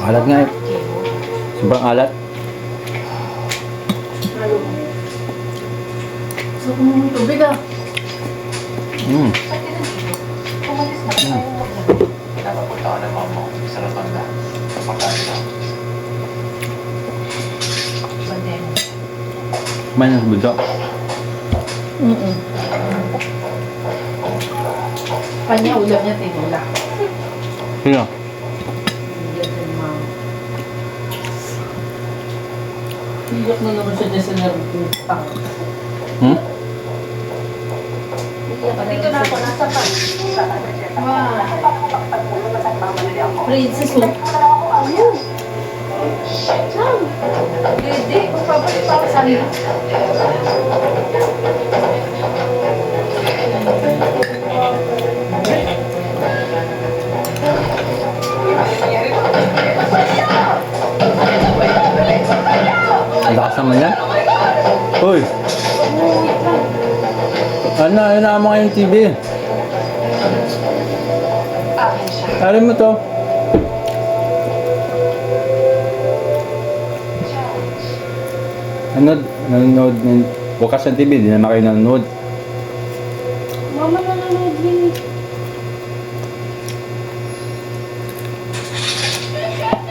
Alat nga eh. Sobrang alat. So, kung may tubig ah. Mm. Napapunta ko ng mama ko sa Lapanda. Kapagkain lang. Kumain na sa bunso. Kanya ulam niya tinula. Sino? Iyak na naman siya dyan sa narutang. Hmm? Dito na ako, nasa pa. Wow. Princess mo. Hindi, magpapalik pa ako sa nila. Ang lakas naman yan. Uy! Ano mo yung TV? Tarin mo to. Nanonood. Bukas ng TV, hindi naman kayo nanonood. Mama nanonood din.